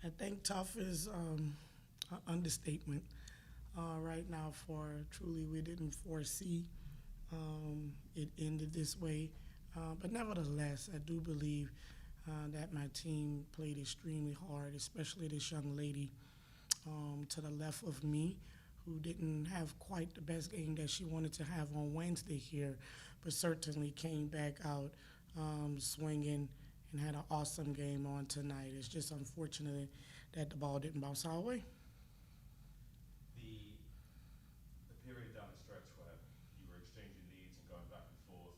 I think tough is an understatement right now. For truly, we didn't foresee it ended this way. But nevertheless, I do believe that my team played extremely hard, especially this young lady to the left of me, who didn't have quite the best game that she wanted to have on Wednesday here, but certainly came back out swinging and had an awesome game on tonight. It's just unfortunate that the ball didn't bounce our way. The the period down the stretch where you were exchanging leads and going back and forth,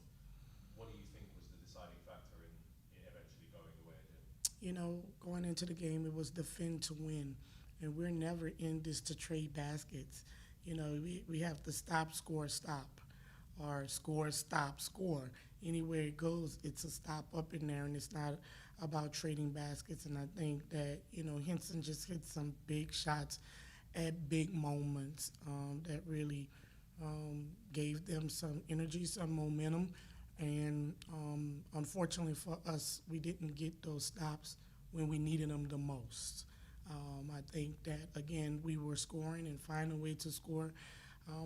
what do you think was the deciding factor in it eventually going the way it did? Going into the game, it was defend to win. And we're never in this to trade baskets. We have to stop, score, stop, or score, stop, score. Anywhere it goes, it's a stop up in there, and it's not about trading baskets. And I think that, Henson just hit some big shots at big moments that really gave them some energy, some momentum. And unfortunately for us, we didn't get those stops when we needed them the most. I think that, again, we were scoring and finding a way to score.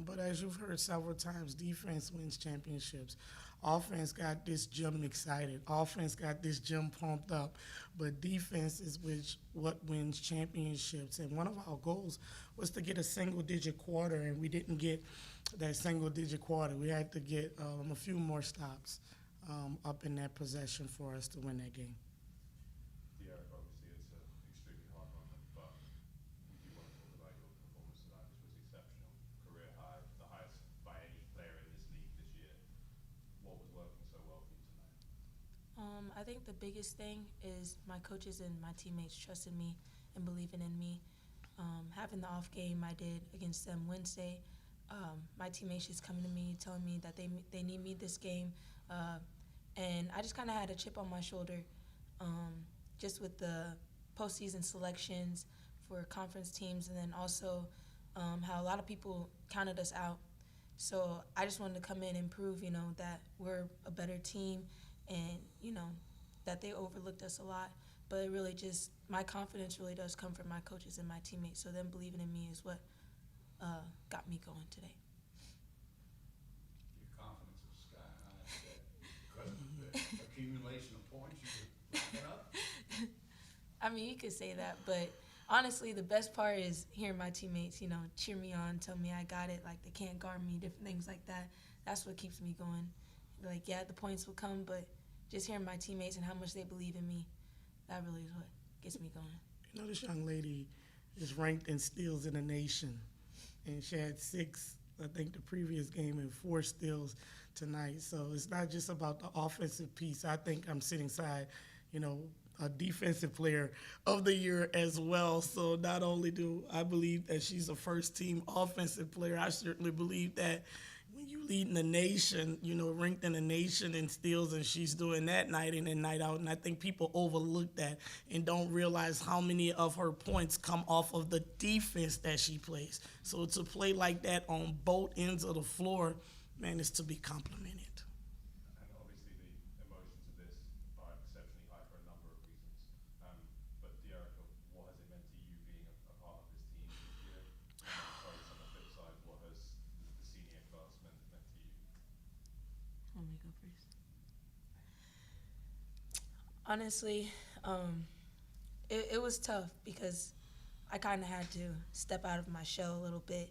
But as you've heard several times, defense wins championships. Offense got this gym excited. Offense got this gym pumped up. But defense is what wins championships. And one of our goals was to get a single-digit quarter, and we didn't get that single-digit quarter. We had to get a few more stops up in that possession for us to win that game. Derek, obviously it's an extremely hard moment, but we do want to talk about your performance tonight, which was exceptional. Career high, the highest by any player in this league this year. What was working so well for you tonight? I think the biggest thing is my coaches and my teammates trusting me and believing in me. Having the off game I did against them Wednesday, my teammates just coming to me, telling me that they need me this game, and I just kind of had a chip on my shoulder, just with the postseason selections for conference teams, and then also how a lot of people counted us out. So I just wanted to come in and prove, that we're a better team, and that they overlooked us a lot. But it really just, my confidence really does come from my coaches and my teammates. So them believing in me is what got me going today. Your confidence is sky high. Because of the accumulation of points, you could wrap it up. I mean, you could say that, but honestly, the best part is hearing my teammates, cheer me on, tell me I got it, like they can't guard me, different things like that. That's what keeps me going. Like, yeah, the points will come, but just hearing my teammates and how much they believe in me, that really is what gets me going. This young lady is ranked in steals in the nation, and she had 6, I think, the previous game, and 4 steals tonight. So it's not just about the offensive piece. I think I'm sitting side, a defensive player of the year as well. So not only do I believe that she's a first-team offensive player, I certainly believe that when you lead in the nation, ranked in the nation in steals, and she's doing that night in and night out. And I think people overlook that and don't realize how many of her points come off of the defense that she plays. So to play like that on both ends of the floor, man, is to be complimented. And obviously the emotions of this are exceptionally high for a number of reasons. But Dearica, what has it meant to you being a part of this team this year? And on the flip side, what has the senior class meant to you? Want me to go first? Honestly, it was tough because I kind of had to step out of my shell a little bit.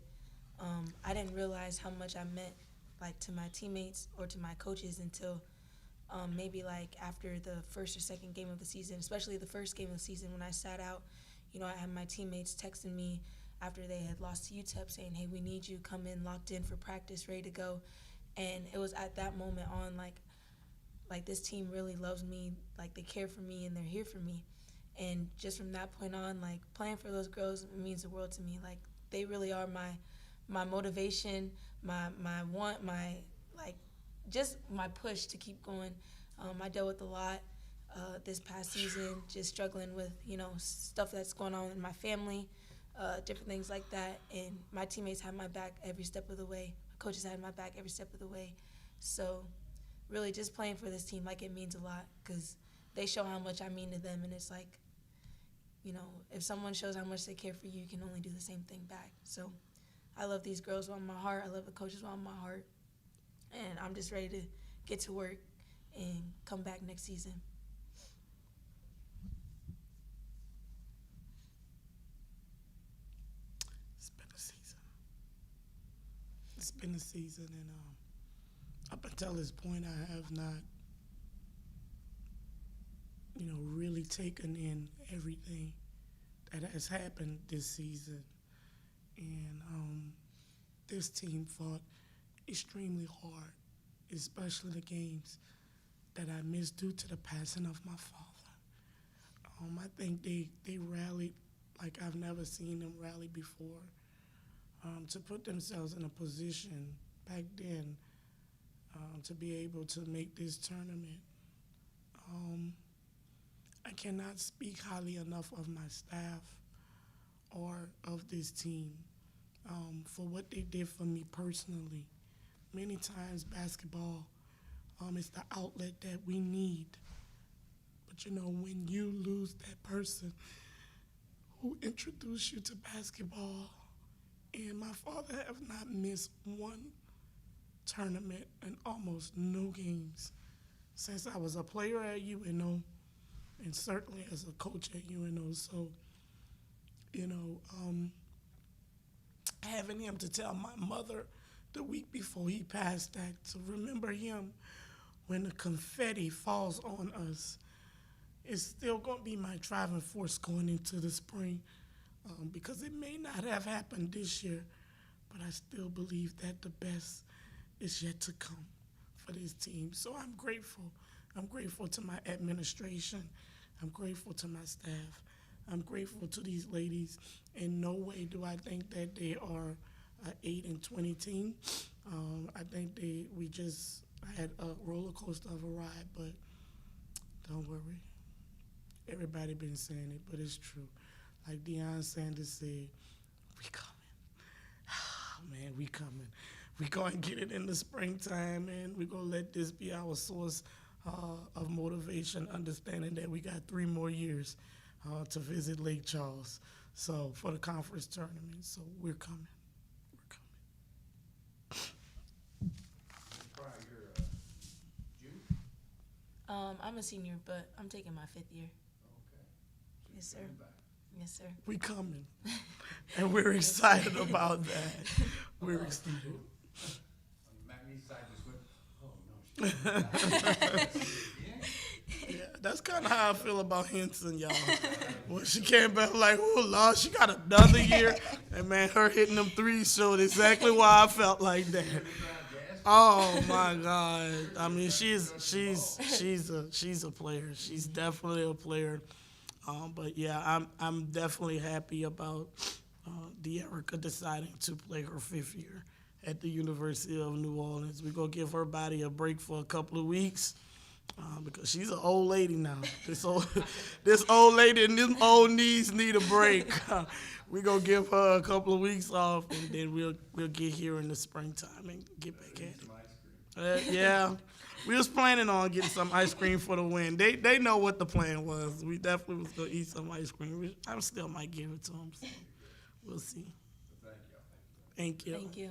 I didn't realize how much I meant, like, to my teammates or to my coaches until maybe like after the first or second game of the season, especially the first game of the season when I sat out. I had my teammates texting me after they had lost to UTEP saying, hey, we need you, come in, locked in for practice, ready to go. And it was at that moment on, like this team really loves me, like they care for me and they're here for me. And just from that point on, like playing for those girls means the world to me. Like they really are my motivation, my want, my just my push to keep going. I dealt with a lot this past season, just struggling with stuff that's going on in my family, different things like that. And my teammates had my back every step of the way. My coaches had my back every step of the way. So really just playing for this team, like, it means a lot because they show how much I mean to them. And it's like if someone shows how much they care for you, you can only do the same thing back. So I love these girls with all my heart. I love the coaches with all my heart. And I'm just ready to get to work and come back next season. It's been a season. It's been a season, and up until this point, I have not, really taken in everything that has happened this season. And this team fought extremely hard, especially the games that I missed due to the passing of my father. I think they rallied like I've never seen them rally before, to put themselves in a position back then to be able to make this tournament. I cannot speak highly enough of my staff or of this team for what they did for me personally. Many times basketball is the outlet that we need. But when you lose that person who introduced you to basketball, and my father have not missed one tournament and almost no games since I was a player at UNO and certainly as a coach at UNO. So, having him to tell my mother the week before he passed that to remember him when the confetti falls on us is still going to be my driving force going into the spring, because it may not have happened this year, but I still believe that the best is yet to come for this team. So I'm grateful. I'm grateful to my administration. I'm grateful to my staff. I'm grateful to these ladies. In no way do I think that they are an 8-20 team. I think we just had a roller coaster of a ride, but don't worry. Everybody been saying it, but it's true. Like Deion Sanders said, we coming. Man, we coming. We going to get it in the springtime, and we're going to let this be our source of motivation, understanding that we got 3 more years to visit Lake Charles, so for the conference tournament. So we're coming. We're coming. Brian, you're a junior? I'm a senior, but I'm taking my 5th year. Okay. So Yes, you're sir. coming back. Yes, sir. We coming, and we're excited about that. We're excited. On Matt Mead's side just went, oh no, Yeah, that's kind of how I feel about Henson, y'all. When she came back, like, oh, Lord, she got another year. And, man, her hitting them threes showed exactly why I felt like that. Oh, my God. I mean, she's a player. She's definitely a player. But, yeah, I'm definitely happy about De'Erica deciding to play her 5th year at the University of New Orleans. We're going to give her body a break for a couple of weeks. Because she's an old lady now. This old lady and them old knees need a break. We're going to give her a couple of weeks off, and then we'll get here in the springtime and get back at some ice cream. it. Yeah. We was planning on getting some ice cream for the win. They know what the plan was. We definitely was going to eat some ice cream. I still might give it to them. So we'll see. Thank you. Thank you. Thank you.